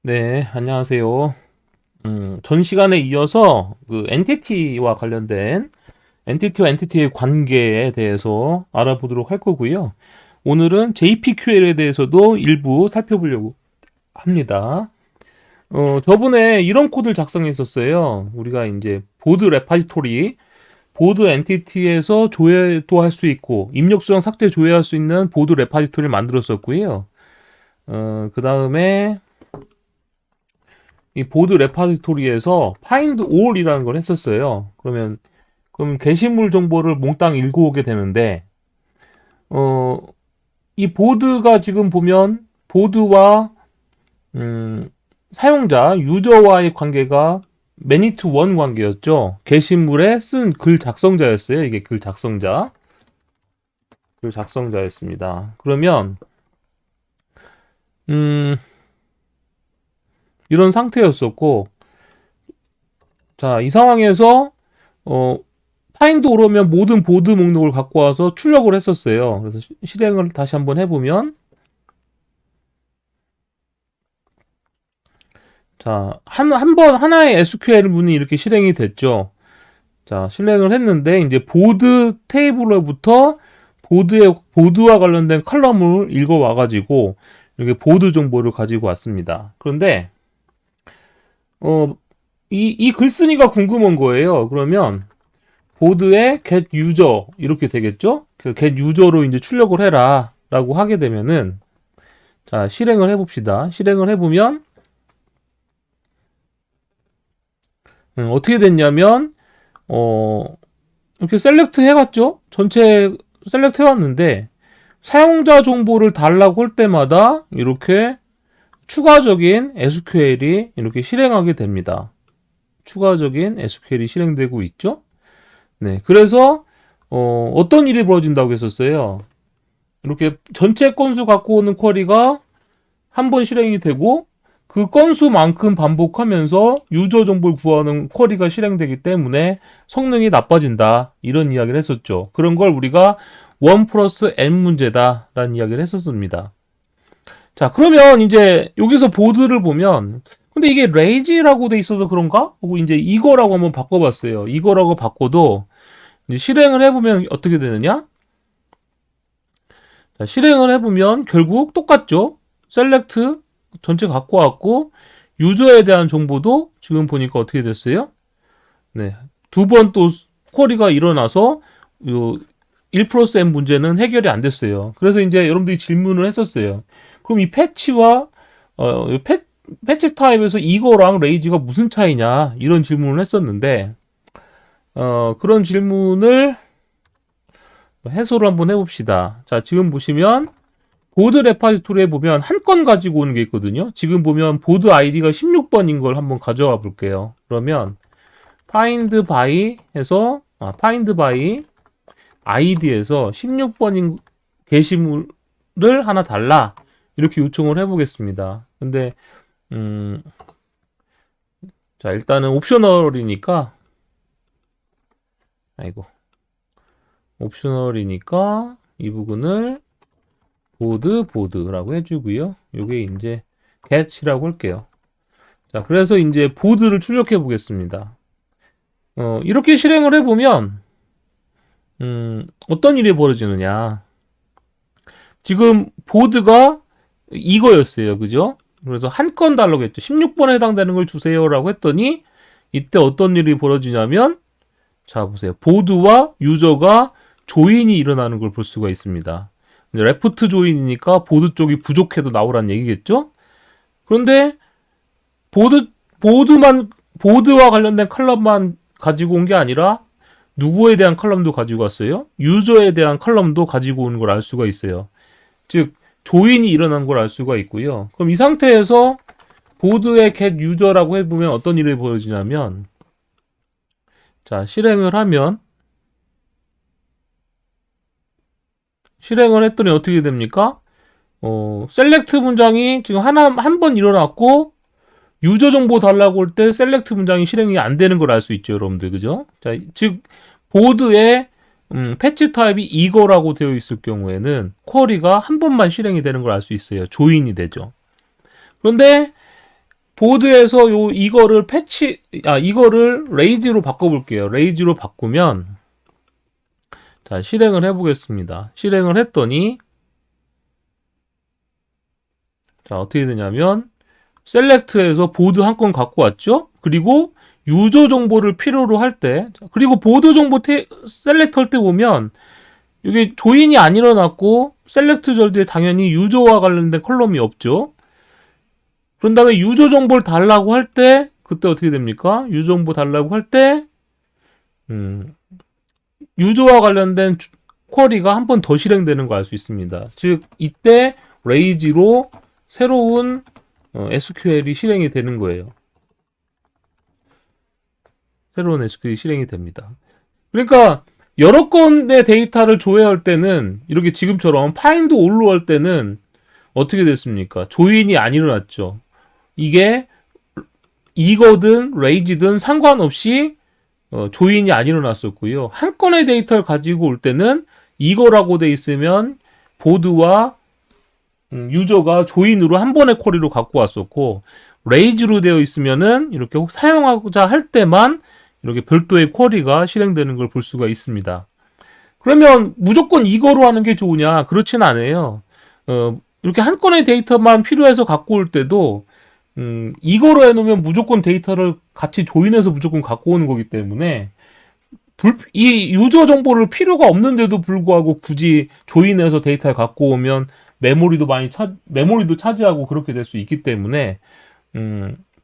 네, 안녕하세요. 전 시간에 이어서 그 엔티티와 관련된 엔티티와 엔티티의 관계에 대해서 알아보도록 할 거고요. 오늘은 JPQL에 대해서도 일부 살펴보려고 합니다. 저번에 이런 코드를 작성했었어요. 우리가 이제 보드 레파지토리, 보드 엔티티에서 조회도 할 수 있고 입력 수정 삭제 조회할 수 있는 보드 레파지토리를 만들었었고요. 그 다음에 이 보드 레파지토리에서 find all이라는 걸 했었어요. 그럼 게시물 정보를 몽땅 읽어오게 되는데 어, 이 보드가 지금 보면 보드와 사용자 유저와의 관계가 many to one 관계였죠. 게시물에 쓴 글 작성자였어요. 이게 글 작성자였습니다. 그러면 음, 이런 상태였었고, 자, 이 상황에서 파인드 오르면 모든 보드 목록을 갖고 와서 출력을 했었어요. 그래서 실행을 다시 한번 해보면, 자, 하나의 SQL 문이 이렇게 실행이 됐죠. 자, 실행을 했는데, 이제 보드 테이블로부터 보드와 관련된 컬럼을 읽어와가지고, 이렇게 보드 정보를 가지고 왔습니다. 그런데, 이 글쓴이가 궁금한 거예요. 그러면, 보드에 get user 이렇게 되겠죠? 그 get user로 이제 출력을 해라 라고 하게 되면은 자 실행을 해봅시다. 실행을 해보면 어떻게 됐냐면 이렇게 셀렉트 해봤죠? 전체 셀렉트 해왔는데 사용자 정보를 달라고 할 때마다 이렇게 추가적인 SQL이 이렇게 실행하게 됩니다. 추가적인 SQL이 실행되고 있죠? 네, 그래서 어떤 일이 벌어진다고 했었어요. 이렇게 전체 건수 갖고 오는 쿼리가 한 번 실행이 되고 그 건수만큼 반복하면서 유저 정보를 구하는 쿼리가 실행되기 때문에 성능이 나빠진다. 이런 이야기를 했었죠. 그런 걸 우리가 1 플러스 n 문제다라는 이야기를 했었습니다. 자, 그러면 이제 여기서 보드를 보면 근데 이게 레이지라고 돼 있어서 그런가? 하고 이제 이거라고 한번 바꿔봤어요. 이거라고 바꿔도 실행을 해보면 어떻게 되느냐? 자, 실행을 해보면 결국 똑같죠. 셀렉트 전체 갖고 왔고 유저에 대한 정보도 지금 보니까 어떻게 됐어요? 네, 두 번 또 쿼리가 일어나서 요1 플러스 n 문제는 해결이 안 됐어요. 그래서 이제 여러분들이 질문을 했었어요. 그럼 이 패치와 패치 타입에서 이거랑 레이지가 무슨 차이냐 이런 질문을 했었는데 그런 질문을 해소를 한번 해봅시다. 자, 지금 보시면 보드 레파지토리에 보면 한 건 가지고 오는 게 있거든요. 지금 보면 보드 아이디가 16번인 걸 한번 가져와 볼게요. 그러면 find by 해서 find by id에서 16번인 게시물을 하나 달라 이렇게 요청을 해보겠습니다. 근데 자 일단은 옵셔널이니까 아이고 옵셔널이니까 이 부분을 보드라고 해주고요. 요게 이제 get이라고 할게요. 자, 그래서 이제 보드를 출력해 보겠습니다. 이렇게 실행을 해보면 어떤 일이 벌어지느냐. 지금 보드가 이거였어요. 그죠? 그래서 한 건 달라고 했죠. 16번에 해당되는 걸 주세요라고 했더니 이때 어떤 일이 벌어지냐면 자, 보세요. 보드와 유저가 조인이 일어나는 걸 볼 수가 있습니다. 레프트 조인이니까 보드 쪽이 부족해도 나오란 얘기겠죠? 그런데 보드와 관련된 컬럼만 가지고 온 게 아니라 누구에 대한 컬럼도 가지고 왔어요. 유저에 대한 컬럼도 가지고 온 걸 알 수가 있어요. 즉 조인이 일어난 걸 알 수가 있고요. 그럼 이 상태에서 보드의 get user라고 해보면 어떤 일이 벌어지냐면 자 실행을 했더니 어떻게 됩니까? 셀렉트 문장이 지금 한 번 일어났고 유저 정보 달라고 할 때 셀렉트 문장이 실행이 안 되는 걸 알 수 있죠, 여러분들. 그죠? 자, 즉 보드에 패치 타입이 이거라고 되어 있을 경우에는 쿼리가 한 번만 실행이 되는 걸 알 수 있어요. 조인이 되죠. 그런데 보드에서 이거를 이거를 레이지로 바꿔볼게요. 레이지로 바꾸면, 자, 실행을 해보겠습니다. 실행을 했더니, 자, 어떻게 되냐면, 셀렉트에서 보드 한 건 갖고 왔죠? 그리고 유저 정보를 필요로 할 때, 그리고 보드 정보 셀렉트 할 때 보면, 이게 조인이 안 일어났고, 셀렉트 절대에 당연히 유저와 관련된 컬럼이 없죠? 그런 다음에 유저 정보를 달라고 할 때, 그때 어떻게 됩니까? 유저 정보 달라고 할 때, 유저와 관련된 쿼리가 한 번 더 실행되는 거 알 수 있습니다. 즉, 이때 레이지로 새로운 SQL이 실행이 되는 거예요. 새로운 SQL이 실행이 됩니다. 그러니까 여러 건의 데이터를 조회할 때는 이렇게 지금처럼 find all로 할 때는 어떻게 됐습니까? 조인이 안 일어났죠. 이게 이거든 레이지든 상관없이 조인이 안 일어났었고요. 한 건의 데이터를 가지고 올 때는 이거라고 돼 있으면 보드와 유저가 조인으로 한 번의 쿼리로 갖고 왔었고, 레이즈로 되어 있으면은 이렇게 사용하고자 할 때만 이렇게 별도의 쿼리가 실행되는 걸 볼 수가 있습니다. 그러면 무조건 이거로 하는 게 좋으냐? 그렇진 않아요. 이렇게 한 건의 데이터만 필요해서 갖고 올 때도 이거로 해놓으면 무조건 데이터를 같이 조인해서 무조건 갖고 오는 거기 때문에 이 유저 정보를 필요가 없는데도 불구하고 굳이 조인해서 데이터를 갖고 오면 메모리도 차지하고 그렇게 될 수 있기 때문에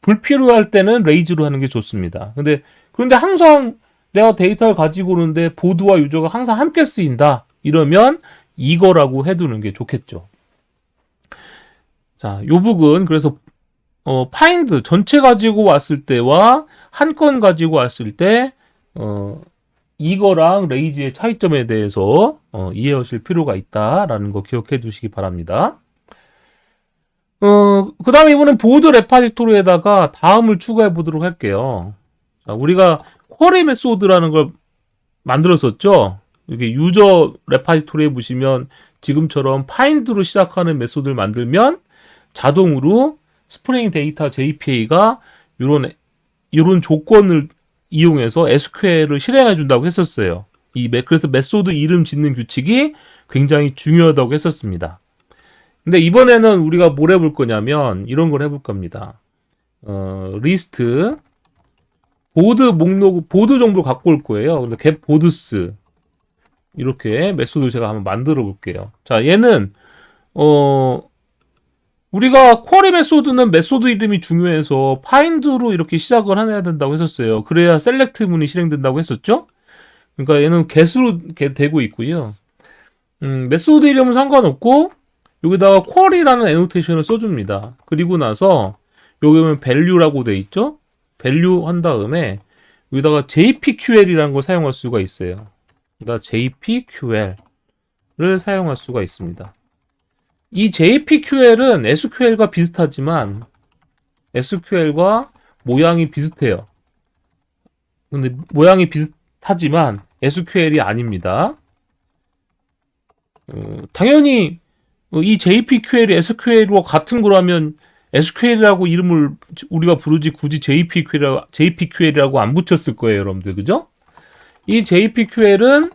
불필요할 때는 레이즈로 하는 게 좋습니다. 그런데 항상 내가 데이터를 가지고 오는데 보드와 유저가 항상 함께 쓰인다. 이러면 이거라고 해두는 게 좋겠죠. 자, 요 부분 그래서 find 전체 가지고 왔을 때와 한 건 가지고 왔을 때 이거랑 레이지의 차이점에 대해서 이해하실 필요가 있다라는 거 기억해 두시기 바랍니다. 그 다음에 이번엔 보드 레파지토리에다가 다음을 추가해 보도록 할게요. 자, 우리가 쿼리 메소드라는 걸 만들었었죠. 이렇게 유저 레파지토리에 보시면 지금처럼 find로 시작하는 메소드를 만들면 자동으로 스프링 데이터 JPA가 이런 조건을 이용해서 SQL을 실행해 준다고 했었어요. 그래서 메소드 이름 짓는 규칙이 굉장히 중요하다고 했었습니다. 근데 이번에는 우리가 뭘 해볼 거냐면 이런 걸 해볼 겁니다. 리스트 보드 정보를 갖고 올 거예요. 근데 get bods 이렇게 메소드를 제가 한번 만들어 볼게요. 자, 얘는 우리가 쿼리 메소드는 메소드 이름이 중요해서 find로 이렇게 시작을 해야 된다고 했었어요. 그래야 select 문이 실행된다고 했었죠. 그러니까 얘는 get으로 되고 있고요. 메소드 이름은 상관없고 여기다가 쿼리라는 애노테이션을 써줍니다. 그리고 나서 여기 보면 value라고 돼 있죠. value 한 다음에 여기다가 jpql이라는 걸 사용할 수가 있어요. 그러니까 jpql을 사용할 수가 있습니다. 이 jpql은 SQL과 비슷하지만 SQL과 모양이 비슷해요. 근데 모양이 비슷하지만 SQL이 아닙니다. 당연히 이 jpql이 SQL과 같은 거라면 SQL이라고 이름을 우리가 부르지 굳이 jpql이라고 안 붙였을 거예요, 여러분들. 그죠? 이 jpql은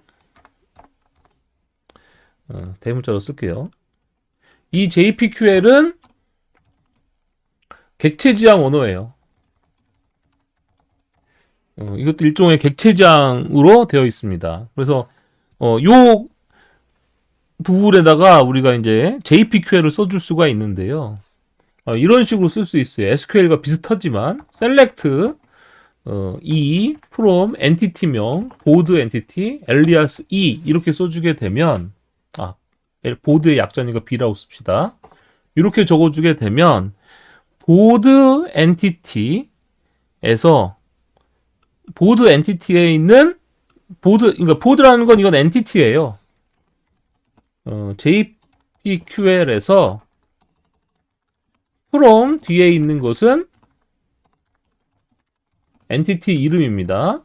대문자로 쓸게요. 이 jpql은 객체 지향 언어예요. 이것도 일종의 객체 지향으로 되어 있습니다. 그래서 요 부분에다가 우리가 이제 jpql을 써줄 수가 있는데요. 이런 식으로 쓸 수 있어요. SQL과 비슷하지만 select e from entity명 보드 entity alias e 이렇게 써주게 되면 보드의 약자니까 b라고 씁시다. 이렇게 적어주게 되면 보드 엔티티에서 보드 엔티티에 있는 그러니까 보드라는 건 이건 엔티티예요. jpql에서 from 뒤에 있는 것은 엔티티 이름입니다.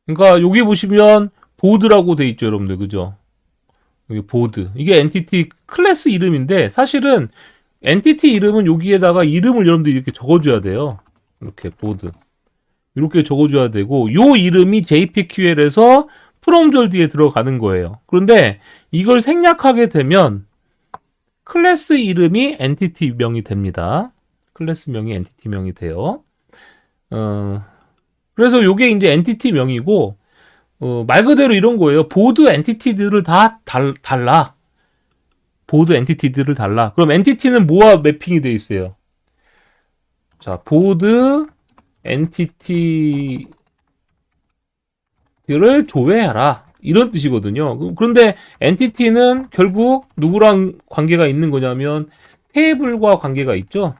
그러니까 여기 보시면 보드라고 돼 있죠, 여러분들. 그죠? 여기 보드. 이게 엔티티 클래스 이름인데 사실은 엔티티 이름은 여기에다가 이름을 여러분들이 이렇게 적어줘야 돼요. 이렇게 보드. 이렇게 적어줘야 되고, 요 이름이 JPQL에서 프롬절 뒤에 들어가는 거예요. 그런데 이걸 생략하게 되면 클래스 이름이 엔티티 명이 됩니다. 클래스 명이 엔티티 명이 돼요. 그래서 요게 이제 엔티티 명이고, 말 그대로 이런 거예요. 보드 엔티티들을 다 달라. 보드 엔티티들을 달라. 그럼 엔티티는 뭐와 매핑이 돼 있어요? 자, 보드 엔티티들을 조회하라. 이런 뜻이거든요. 그런데 엔티티는 결국 누구랑 관계가 있는 거냐면 테이블과 관계가 있죠.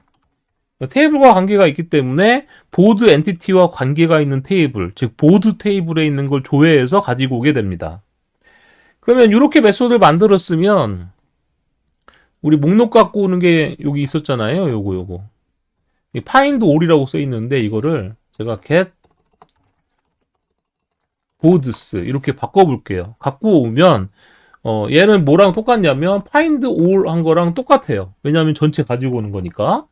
테이블과 관계가 있기 때문에 보드 엔티티와 관계가 있는 테이블, 즉 보드 테이블에 있는 걸 조회해서 가지고 오게 됩니다. 그러면 이렇게 메소드를 만들었으면 우리 목록 갖고 오는 게 여기 있었잖아요. 요거. find all이라고 써 있는데 이거를 제가 get boards 이렇게 바꿔볼게요. 갖고 오면 얘는 뭐랑 똑같냐면 find all 한 거랑 똑같아요. 왜냐하면 전체 가지고 오는 거니까.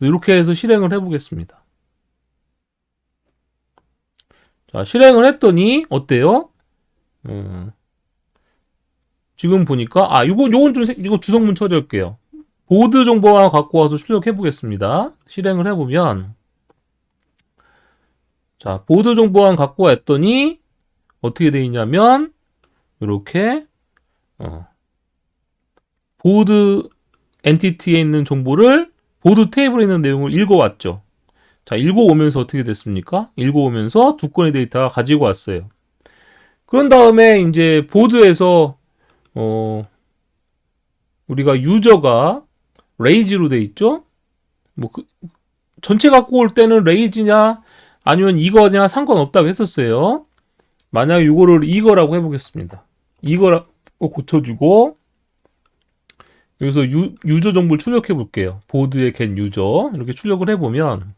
이렇게 해서 실행을 해보겠습니다. 자, 실행을 했더니 어때요? 지금 보니까 요건 좀 이거 주성문 처리할게요. 보드 정보만 갖고 와서 출력해 보겠습니다. 실행을 해보면 자, 보드 정보만 갖고 왔더니 어떻게 돼 있냐면 이렇게 보드 엔티티에 있는 정보를 보드 테이블에 있는 내용을 읽어왔죠. 자, 읽어오면서 어떻게 됐습니까? 읽어오면서 두 건의 데이터가 가지고 왔어요. 그런 다음에 이제 보드에서 우리가 유저가 레이지로 돼 있죠? 전체 갖고 올 때는 레이지냐 아니면 이거냐 상관없다고 했었어요. 만약에 이거를 이거라고 해보겠습니다. 이거라고 고쳐주고 여기서 유저 정보를 출력해 볼게요. 보드의 get 유저 이렇게 출력을 해보면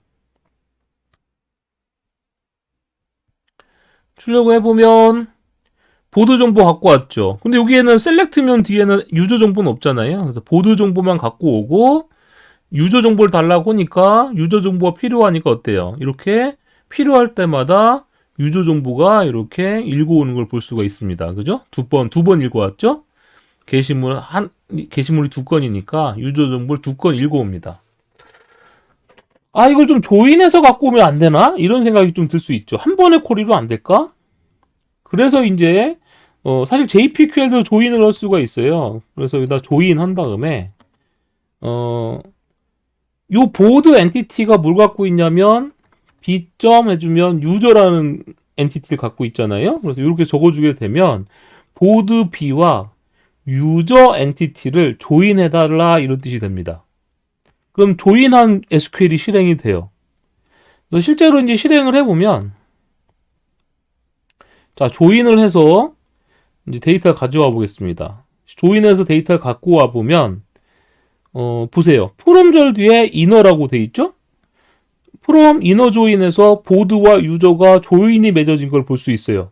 보드 정보 갖고 왔죠. 근데 여기에는 셀렉트면 뒤에는 유저 정보는 없잖아요. 그래서 보드 정보만 갖고 오고 유저 정보를 달라고 하니까 유저 정보가 필요하니까 어때요? 이렇게 필요할 때마다 유저 정보가 이렇게 읽어오는 걸 볼 수가 있습니다. 그죠? 두 번 읽어왔죠? 게시물이 두 건이니까 유저 정보를 두 건 읽어옵니다. 이걸 좀 조인해서 갖고 오면 안 되나? 이런 생각이 좀 들 수 있죠. 한 번에 콜이로 안 될까? 그래서 이제 사실 JPQL도 조인을 할 수가 있어요. 그래서 여기다 조인 한 다음에 요 보드 엔티티가 뭘 갖고 있냐면 B 점 해주면 유저라는 엔티티를 갖고 있잖아요. 그래서 이렇게 적어주게 되면 보드 B와 유저 엔티티를 조인해달라 이런 뜻이 됩니다. 그럼 조인한 SQL이 실행이 돼요. 그래서 실제로 이제 실행을 해보면 자, 조인을 해서 이제 데이터를 가져와 보겠습니다. 조인해서 데이터를 갖고 와 보면 보세요. 프롬절 뒤에 이너라고 돼 있죠? 프롬 이너 조인에서 보드와 유저가 조인이 맺어진 걸 볼 수 있어요.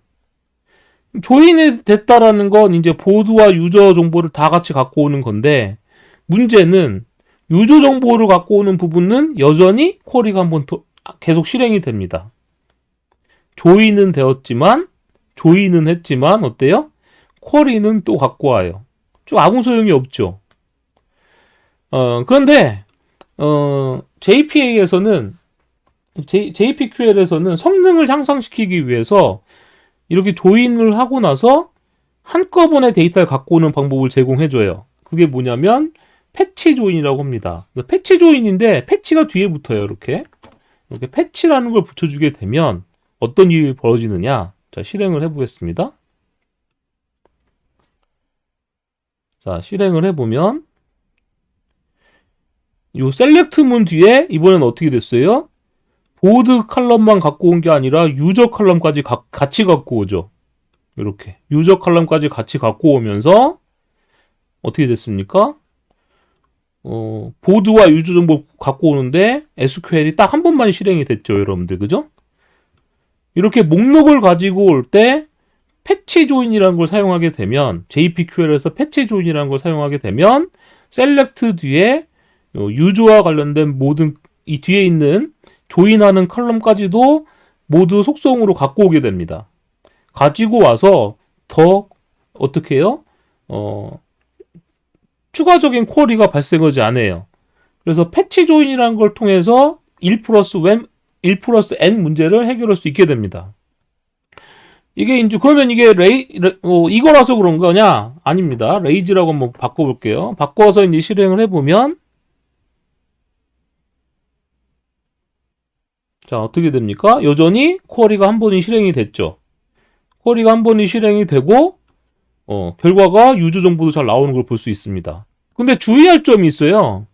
조인이 됐다라는 건 이제 보드와 유저 정보를 다 같이 갖고 오는 건데 문제는 유저 정보를 갖고 오는 부분은 여전히 쿼리가 한번 더 계속 실행이 됩니다. 조인은 했지만 어때요? 쿼리는 또 갖고 와요. 좀 아무 소용이 없죠. 그런데 JPQL에서는 성능을 향상시키기 위해서 이렇게 조인을 하고 나서 한꺼번에 데이터를 갖고 오는 방법을 제공해줘요. 그게 뭐냐면 패치 조인이라고 합니다. 패치 조인인데 패치가 뒤에 붙어요. 이렇게 패치라는 걸 붙여주게 되면 어떤 일이 벌어지느냐? 자, 실행을 해보겠습니다. 자, 실행을 해보면 이 셀렉트 문 뒤에 이번엔 어떻게 됐어요? 보드 칼럼만 갖고 온 게 아니라 유저 칼럼까지 같이 갖고 오죠. 이렇게 유저 칼럼까지 같이 갖고 오면서 어떻게 됐습니까? 보드와 유저 정보 갖고 오는데 SQL이 딱 한 번만 실행이 됐죠, 여러분들. 그죠? 이렇게 목록을 가지고 올 때 패치 조인이라는 걸 사용하게 되면 JPQL에서 패치 조인이라는 걸 사용하게 되면 셀렉트 뒤에 유저와 관련된 모든 이 뒤에 있는 조인하는 컬럼까지도 모두 속성으로 갖고 오게 됩니다. 가지고 와서 더 어떻게 해요? 추가적인 쿼리가 발생하지 않아요. 그래서 패치 조인이라는 걸 통해서 1 플러스 n 문제를 해결할 수 있게 됩니다. 이게 이제 그러면 이게 이거라서 그런 거냐? 아닙니다. 레이즈라고 한번 바꿔볼게요. 바꿔서 이제 실행을 해보면 자 어떻게 됩니까? 여전히 쿼리가 한 번이 실행이 됐죠. 쿼리가 한 번이 실행이 되고 결과가 유저 정보도 잘 나오는 걸 볼 수 있습니다. 근데 주의할 점이 있어요.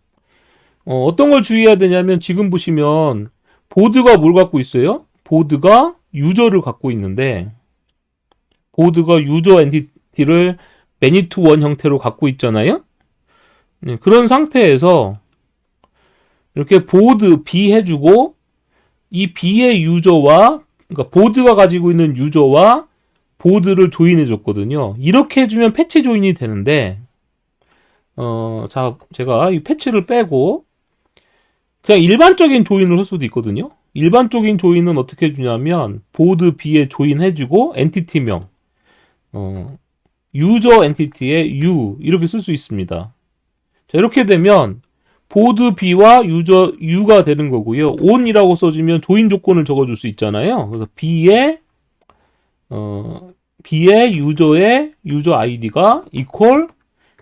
어떤 걸 주의해야 되냐면 지금 보시면 보드가 뭘 갖고 있어요? 보드가 유저를 갖고 있는데 보드가 유저 엔티티를 many to one 형태로 갖고 있잖아요. 그런 상태에서 이렇게 보드 B 해주고 이 B의 유저와 그러니까 보드가 가지고 있는 유저와 보드를 조인해 줬거든요. 이렇게 해주면 패치 조인이 되는데 자 제가 이 패치를 빼고 그냥 일반적인 조인을 할 수도 있거든요. 일반적인 조인은 어떻게 해주냐면 보드 B에 조인해주고 엔티티명 유저 엔티티에 U 이렇게 쓸 수 있습니다. 자 이렇게 되면 보드 B와 유저 U가 되는 거고요. on이라고 써주면 조인 조건을 적어줄 수 있잖아요. 그래서 B의 유저의 유저 아이디가 equal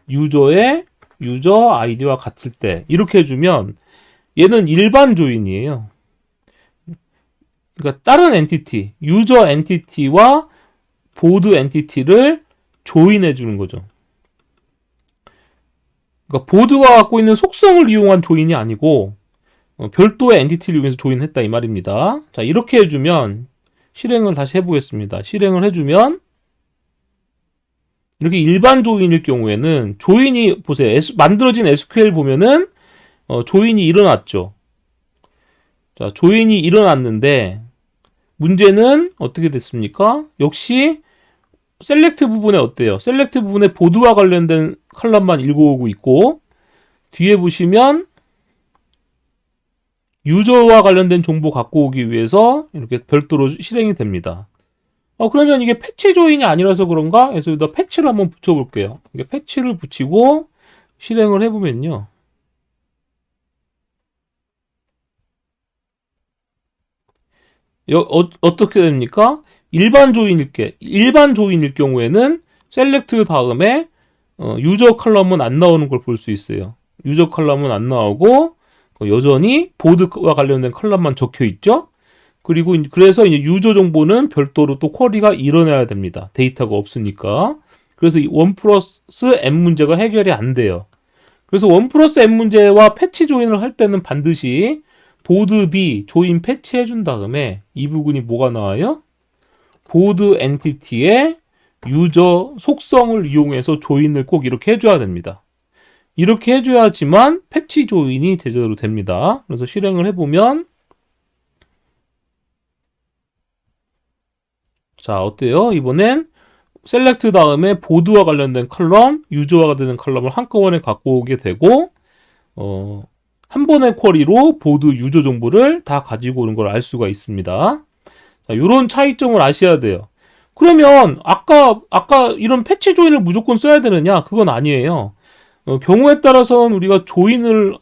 유저의 유저 아이디와 같을 때 이렇게 해주면 얘는 일반 조인이에요. 그러니까 다른 엔티티, 유저 엔티티와 보드 엔티티를 조인해 주는 거죠. 그러니까 보드가 갖고 있는 속성을 이용한 조인이 아니고 별도의 엔티티를 이용해서 조인했다 이 말입니다. 자 이렇게 해주면 실행을 다시 해보겠습니다. 실행을 해주면 이렇게 일반 조인일 경우에는 조인이 보세요. 만들어진 SQL 보면은 조인이 일어났죠. 자 조인이 일어났는데 문제는 어떻게 됐습니까? 역시 셀렉트 부분에 어때요? 셀렉트 부분에 보드와 관련된 컬럼만 읽어오고 있고 뒤에 보시면 유저와 관련된 정보 갖고 오기 위해서 이렇게 별도로 실행이 됩니다. 그러면 이게 패치 조인이 아니라서 그런가? 그래서 여기다 패치를 한번 붙여볼게요. 이게 패치를 붙이고 실행을 해보면요. 어떻게 됩니까? 일반 조인일 경우에는 셀렉트 다음에 유저 컬럼은 안 나오는 걸 볼 수 있어요. 유저 컬럼은 안 나오고 여전히 보드와 관련된 컬럼만 적혀 있죠. 그리고 그래서 이제 유저 정보는 별도로 또 쿼리가 일어나야 됩니다. 데이터가 없으니까. 그래서 이 1 플러스 n 문제가 해결이 안 돼요. 그래서 1 플러스 n 문제와 패치 조인을 할 때는 반드시 보드 B 조인 패치 해준 다음에 이 부분이 뭐가 나와요? 보드 엔티티의 유저 속성을 이용해서 조인을 꼭 이렇게 해줘야 됩니다. 이렇게 해줘야지만 패치 조인이 제대로 됩니다. 그래서 실행을 해보면 자 어때요? 이번엔 셀렉트 다음에 보드와 관련된 컬럼, 유저와 되는 컬럼을 한꺼번에 갖고 오게 되고 한 번의 쿼리로 보드 유저 정보를 다 가지고 오는 걸 알 수가 있습니다. 자, 이런 차이점을 아셔야 돼요. 그러면 아까 이런 패치 조인을 무조건 써야 되느냐? 그건 아니에요. 경우에 따라서는 우리가 조인이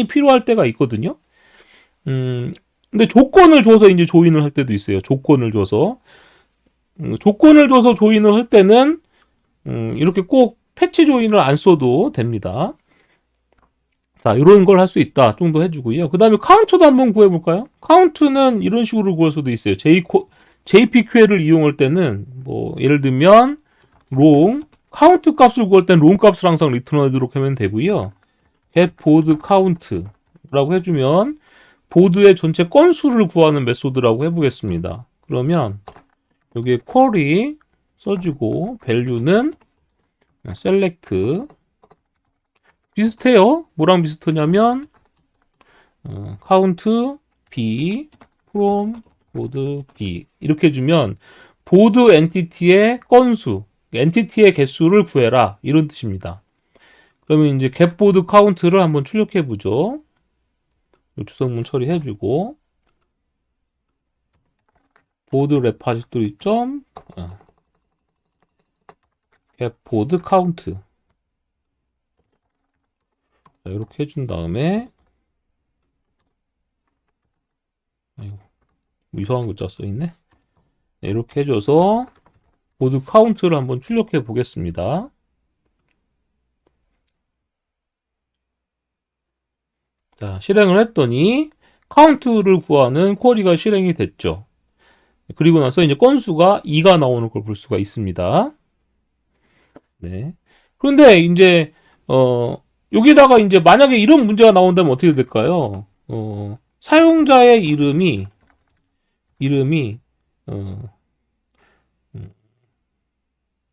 필요할 때가 있거든요. 근데 조건을 줘서 이제 조인을 할 때도 있어요. 조건을 줘서 조인을 할 때는 이렇게 꼭 패치 조인을 안 써도 됩니다. 자, 이런 걸 할 수 있다 정도 해주고요. 그 다음에 카운트도 한번 구해볼까요? 카운트는 이런 식으로 구할 수도 있어요. JPQL을 이용할 때는 뭐 예를 들면 롱 카운트 값을 구할 때는 롱 값을 항상 리턴하도록 하면 되고요. get board count라고 해주면 보드의 전체 건수를 구하는 메소드라고 해보겠습니다. 그러면 여기에 query 써주고 value는 select 비슷해요. 뭐랑 비슷하냐면 count b from board b 이렇게 해주면 보드 엔티티의 건수 엔티티의 개수를 구해라 이런 뜻입니다. 그러면 이제 getBoard count를 한번 출력해 보죠. 주석문 처리해주고 보드 레파지토리 점 getBoard count 이렇게 해준 다음에 이상한 글자 써있네. 이렇게 해줘서 보드 카운트를 한번 출력해 보겠습니다. 자, 실행을 했더니 카운트를 구하는 쿼리가 실행이 됐죠. 그리고 나서 이제 건수가 2가 나오는 걸 볼 수가 있습니다. 네. 그런데 이제 여기다가 이제 만약에 이런 문제가 나온다면 어떻게 될까요? 사용자의 이름이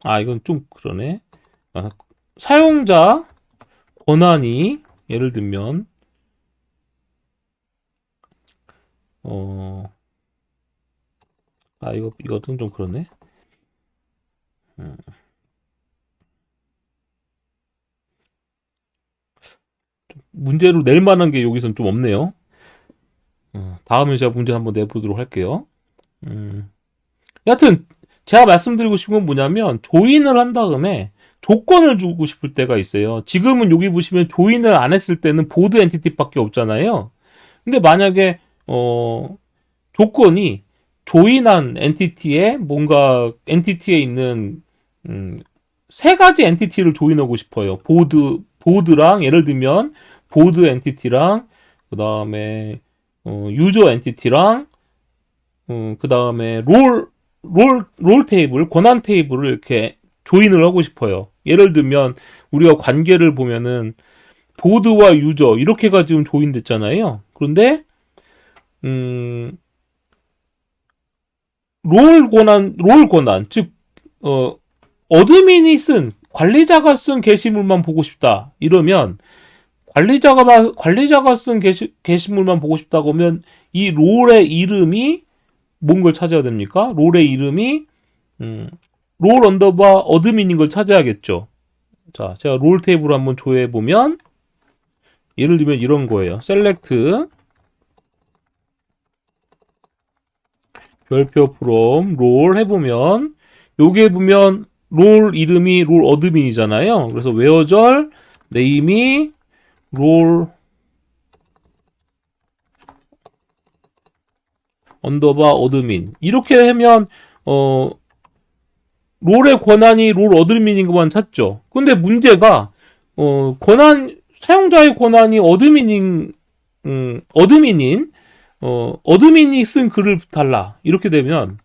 이건 좀 그러네. 사용자 권한이 예를 들면 이것은 좀 그러네. 문제로 낼 만한 게 여기선 좀 없네요. 다음에 제가 문제 한번 내보도록 할게요. 여하튼 제가 말씀드리고 싶은 건 뭐냐면 조인을 한 다음에 조건을 주고 싶을 때가 있어요. 지금은 여기 보시면 조인을 안 했을 때는 보드 엔티티밖에 없잖아요. 근데 만약에 조건이 조인한 엔티티에 뭔가 엔티티에 있는 세 가지 엔티티를 조인하고 싶어요. 보드랑 예를 들면 보드 엔티티랑 그 다음에 유저 엔티티랑 그 다음에 롤 테이블, 권한 테이블을 이렇게 조인을 하고 싶어요. 예를 들면 우리가 관계를 보면은 보드와 유저 이렇게가 지금 조인됐잖아요. 그런데 롤 권한 즉 어드민이 쓴 관리자가 쓴 게시물만 보고 싶다. 이러면 관리자가 쓴 게시물만 보고 싶다고 하면 이 롤의 이름이 뭔 걸 찾아야 됩니까? 롤의 이름이 롤 언더바 어드민인 걸 찾아야겠죠. 자, 제가 롤 테이블을 한번 조회해 보면 예를 들면 이런 거예요. select 별표 from 롤 해보면 여기에 보면 롤 이름이 롤 어드민이잖아요. 그래서 where절 네임이 롤 언더바 어드민 이렇게 하면 롤의 권한이 롤 어드민인 것만 찾죠. 근데 문제가 사용자의 권한이 어드민인 어드민이 쓴 글을 달라. 이렇게 되면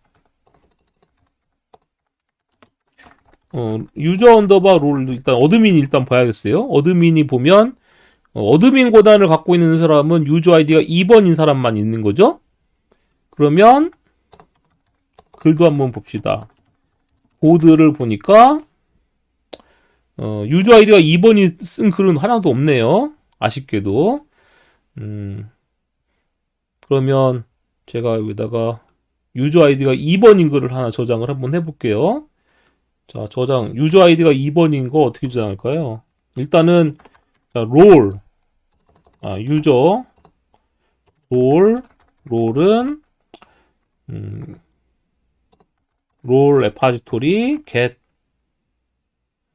유저 언더바 롤 일단 어드민이 일단 봐야겠어요. 어드민이 보면 어드민 권한을 갖고 있는 사람은 유저 아이디가 2번인 사람만 있는 거죠. 그러면 글도 한번 봅시다. 보드를 보니까 유저 아이디가 2번이 쓴 글은 하나도 없네요. 아쉽게도. 그러면 제가 여기다가 유저 아이디가 2번인 글을 하나 저장을 한번 해볼게요. 자, 저장. 유저 아이디가 2번인 거 어떻게 저장할까요? 일단은 자, 유저 롤은 롤 레파지토리 get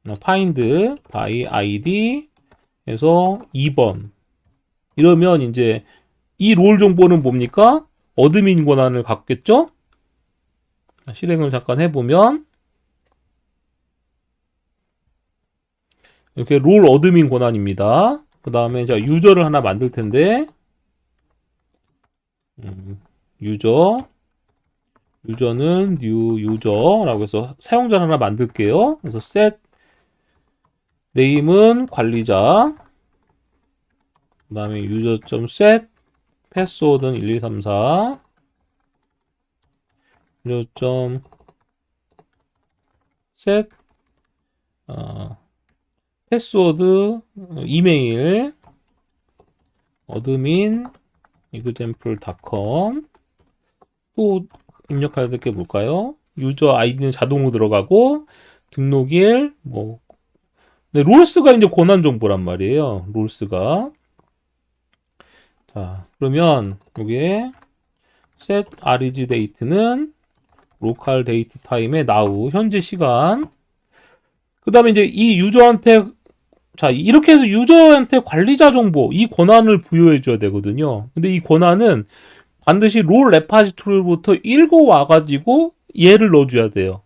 find by id 에서 2번 이러면 이제 이 롤 정보는 뭡니까? 어드민 권한을 갖겠죠? 실행을 잠깐 해보면 이렇게 롤 어드민 권한입니다. 그 다음에 자 유저를 하나 만들 텐데 유저는 new user라고 해서 사용자 하나 만들게요. 그래서 set name은 관리자 그 다음에 user.set 패스워드는 1234 user.set 패스워드 이메일 admin example.com 또 입력해야 될 게 뭘까요? 유저 아이디는 자동으로 들어가고 등록일 네, 롤스가 이제 권한 정보란 말이에요. 롤스가. 자, 그러면 여기에 set reg date는 local date time의 now 현재 시간. 그다음에 이제 이 유저한테 자, 이렇게 해서 유저한테 관리자 정보 이 권한을 부여해 줘야 되거든요. 근데 이 권한은 반드시 롤 레파지토리로부터 읽어와 가지고 얘를 넣어 줘야 돼요.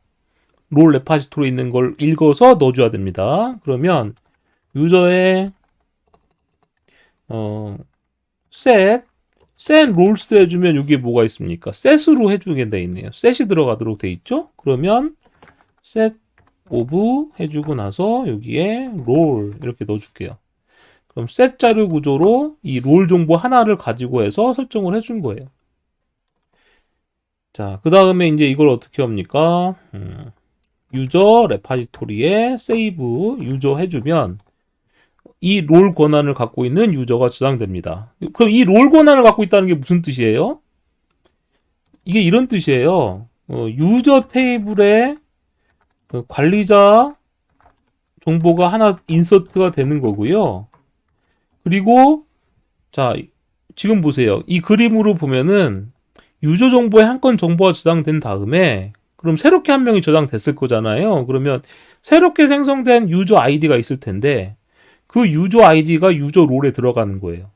롤 레파지토리에 있는 걸 읽어서 넣어 줘야 됩니다. 그러면 유저의 set 롤스 해주면 여기에 뭐가 있습니까? set으로 해주게 돼 있네요. set이 들어가도록 돼 있죠? 그러면 set of 해주고 나서 여기에 롤 이렇게 넣어줄게요. 그럼 set 자료 구조로 이 롤 정보 하나를 가지고 해서 설정을 해준 거예요. 자, 그 다음에 이제 이걸 어떻게 합니까? 유저 레파지토리에 save 유저 해주면 이 롤 권한을 갖고 있는 유저가 저장됩니다. 그럼 이 롤 권한을 갖고 있다는 게 무슨 뜻이에요? 이게 이런 뜻이에요. 유저 테이블에 관리자 정보가 하나 인서트가 되는 거고요. 그리고 자, 지금 보세요. 이 그림으로 보면은 유저 정보에 한 건 정보가 저장된 다음에 그럼 새롭게 한 명이 저장됐을 거잖아요. 그러면 새롭게 생성된 유저 아이디가 있을 텐데 그 유저 아이디가 유저 롤에 들어가는 거예요.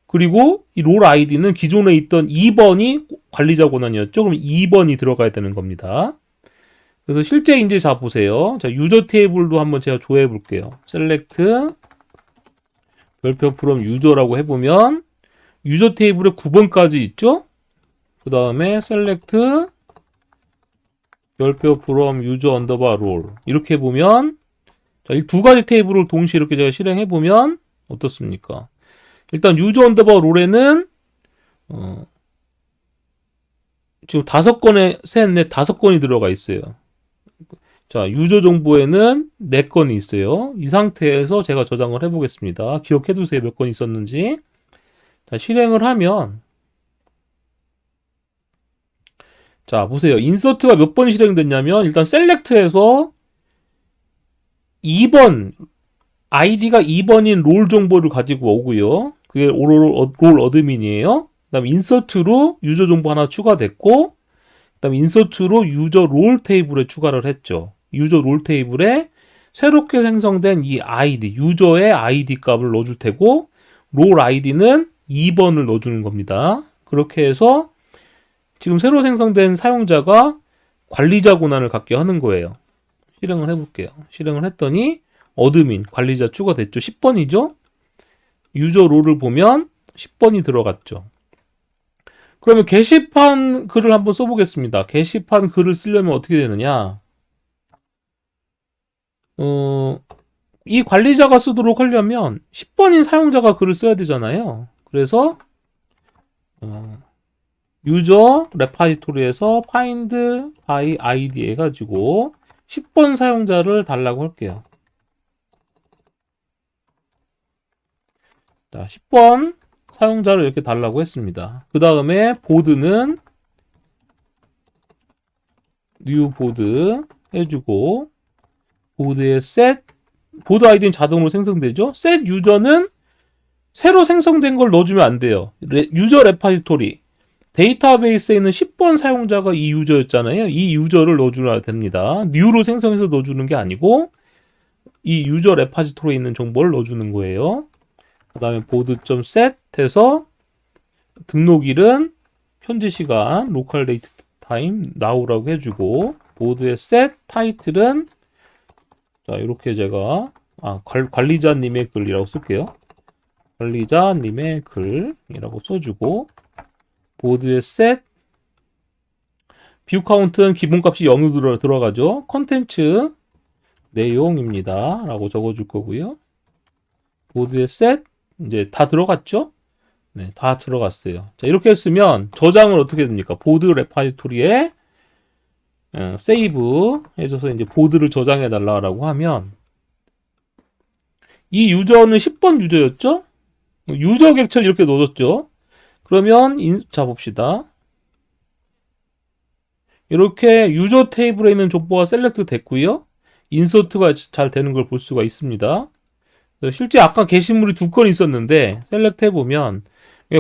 그리고 이 롤 아이디는 기존에 있던 2번이 관리자 권한이었죠. 그럼 2번이 들어가야 되는 겁니다. 그래서 실제 이제 자 보세요. 자, 유저 테이블도 한번 제가 조회해 볼게요. select 별표 from 유저라고 해보면 유저 테이블에 9번까지 있죠. 그 다음에 select 별표 from user underbar role 이렇게 해보면 자, 이 두 가지 테이블을 동시에 이렇게 제가 실행해 보면 어떻습니까? 일단 유저 언더바 롤에는 지금 5건에 셋, 넷, 5건이 들어가 있어요. 자, 유저 정보에는 4건이 있어요. 이 상태에서 제가 저장을 해보겠습니다. 기억해 두세요. 몇 건 있었는지. 자, 실행을 하면 자, 보세요. 인서트가 몇 번 실행됐냐면 일단 셀렉트에서 2번 아이디가 2번인 롤 정보를 가지고 오고요. 그게 롤 어드민이에요. 그 다음에 인서트로 유저 정보 하나 추가됐고 그 다음에 인서트로 유저 롤 테이블에 추가를 했죠. 유저 롤 테이블에 새롭게 생성된 이 아이디, 유저의 아이디 값을 넣어줄 테고 롤 아이디는 2번을 넣어주는 겁니다. 그렇게 해서 지금 새로 생성된 사용자가 관리자 권한을 갖게 하는 거예요. 실행을 해볼게요. 실행을 했더니 어드민, 관리자 추가됐죠. 10번이죠. 유저 롤을 보면 10번이 들어갔죠. 그러면 게시판 글을 한번 써보겠습니다. 게시판 글을 쓰려면 어떻게 되느냐? 이 관리자가 쓰도록 하려면 10번인 사용자가 글을 써야 되잖아요. 그래서 유저 레파지토리에서 find by id 해가지고 10번 사용자를 달라고 할게요. 자, 10번 사용자를 이렇게 달라고 했습니다. 그 다음에 보드는 new 보드 해주고 보드에 set 보드 아이디는 자동으로 생성되죠. set 유저는 새로 생성된 걸 넣어주면 안 돼요. 유저 레파지토리 데이터베이스에 있는 10번 사용자가 이 유저였잖아요. 이 유저를 넣어줘야 됩니다. new로 생성해서 넣어주는 게 아니고 이 유저 레파지토리에 있는 정보를 넣어주는 거예요. 그 다음에 board.set 해서 등록일은 현재 시간 local date time now라고 해주고 보드의 set title은 자 이렇게 제가 관리자님의 글이라고 쓸게요. 관리자님의 글이라고 써주고 보드의 set 뷰 카운트는 기본값이 0으로 들어가죠. 컨텐츠 내용입니다. 라고 적어줄 거고요. 보드의 set 이제 다 들어갔죠? 네, 다 들어갔어요. 자, 이렇게 했으면 저장을 어떻게 됩니까? 보드 레파지토리에 세이브 해줘서 이제 보드를 저장해 달라고 하면 이 유저는 10번 유저였죠? 유저 객체를 이렇게 넣어줬죠? 그러면 자 봅시다. 이렇게 유저 테이블에 있는 정보가 셀렉트 됐고요. 인서트가 잘 되는 걸 볼 수가 있습니다. 실제 아까 게시물이 2건 있었는데 셀렉트 해보면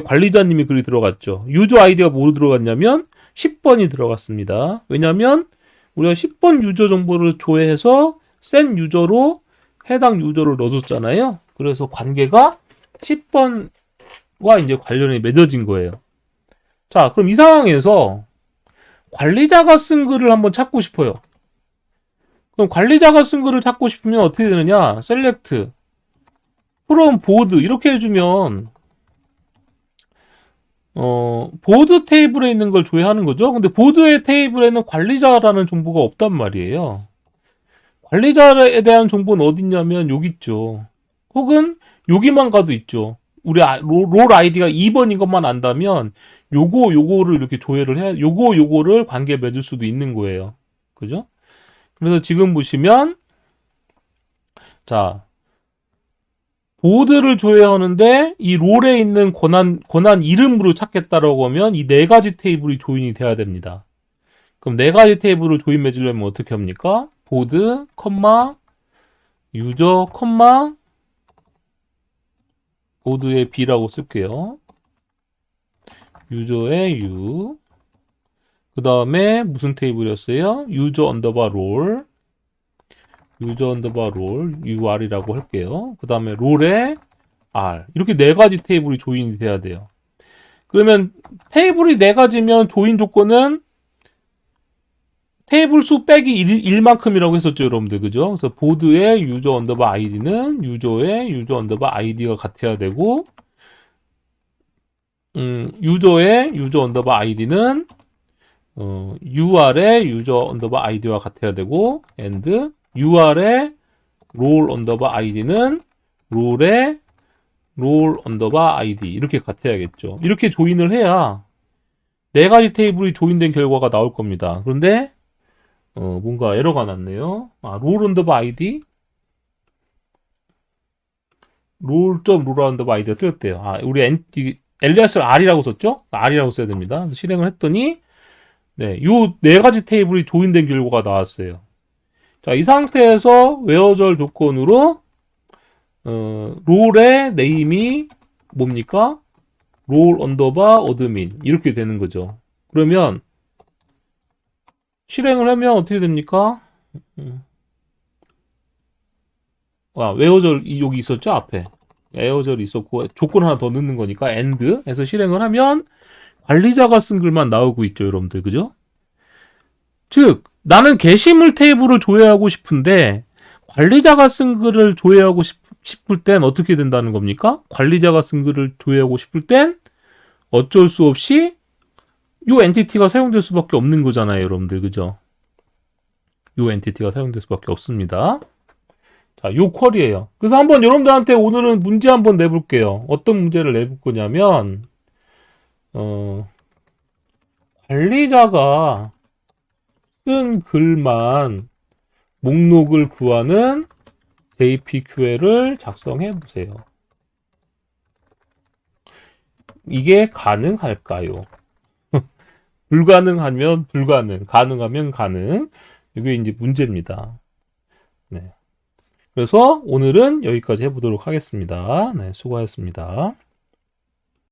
관리자님이 글이 들어갔죠. 유저 아이디가 뭐로 들어갔냐면 10번이 들어갔습니다. 왜냐면 우리가 10번 유저 정보를 조회해서 센 유저로 해당 유저를 넣어줬잖아요. 그래서 관계가 10번과 이제 관련이 맺어진 거예요. 자, 그럼 이 상황에서 관리자가 쓴 글을 한번 찾고 싶어요. 그럼 관리자가 쓴 글을 찾고 싶으면 어떻게 되느냐? 셀렉트 from 보드 이렇게 해주면 보드 테이블에 있는 걸 조회하는 거죠. 근데 보드의 테이블에는 관리자라는 정보가 없단 말이에요. 관리자에 대한 정보는 어디 있냐면 여기 있죠. 혹은 여기만 가도 있죠. 우리 롤 아이디가 2번인 것만 안다면 요거를 이렇게 조회를 해야 요거를 관계 맺을 수도 있는 거예요. 그죠? 그래서 지금 보시면 자 보드를 조회하는데 이 롤에 있는 권한 이름으로 찾겠다라고 하면 이 4가지 테이블이 조인이 돼야 됩니다. 그럼 4가지 테이블을 조인 맺으려면 어떻게 합니까? 보드, 유저, 보드의 B라고 쓸게요. 유저의 U. 그 다음에 무슨 테이블이었어요? 유저 언더바 롤. UR이라고 할게요. 그 다음에 롤의 R. 이렇게 4가지 테이블이 조인이 돼야 돼요. 그러면 테이블이 4가지면 조인 조건은 테이블 수 빼기 1만큼이라고 했었죠, 여러분들. 그죠? 그래서 보드의 유저 언더바 아이디는 유저의 유저 언더바 아이디가 같아야 되고, 유저의 유저 언더바 아이디는 UR의 유저 언더바 아이디와 같아야 되고, and UR의 롤 언더바 아이디는 롤의 롤 언더바 아이디 이렇게 같아야겠죠. 이렇게 조인을 해야 4가지 테이블이 조인된 결과가 나올 겁니다. 그런데 뭔가 에러가 났네요. 롤 언더바 아이디 롤 언더바 아이디가 틀렸대요. 우리 엘리아스를 R이라고 썼죠? R이라고 써야 됩니다. 실행을 했더니 네, 요 4가지 테이블이 조인된 결과가 나왔어요. 자, 이 상태에서 웨어절 조건으로 롤의 네임이 뭡니까? 롤 언더바 어드민 이렇게 되는 거죠. 그러면 실행을 하면 어떻게 됩니까? 웨어절 여기 있었죠? 앞에 웨어절이 있었고 조건 하나 더 넣는 거니까 and 해서 실행을 하면 관리자가 쓴 글만 나오고 있죠, 여러분들. 그죠? 즉 나는 게시물 테이블을 조회하고 싶은데 관리자가 쓴 글을 조회하고 싶을 땐 어떻게 된다는 겁니까? 관리자가 쓴 글을 조회하고 싶을 땐 어쩔 수 없이 요 엔티티가 사용될 수밖에 없는 거잖아요, 여러분들. 그죠? 요 엔티티가 사용될 수밖에 없습니다. 자, 요 쿼리예요. 그래서 한번 여러분들한테 오늘은 문제 한번 내볼게요. 어떤 문제를 내볼 거냐면 관리자가 쓴 글만 목록을 구하는 JPQL을 작성해 보세요. 이게 가능할까요? 불가능하면 불가능, 가능하면 가능. 이게 이제 문제입니다. 네. 그래서 오늘은 여기까지 해보도록 하겠습니다. 네, 수고하셨습니다.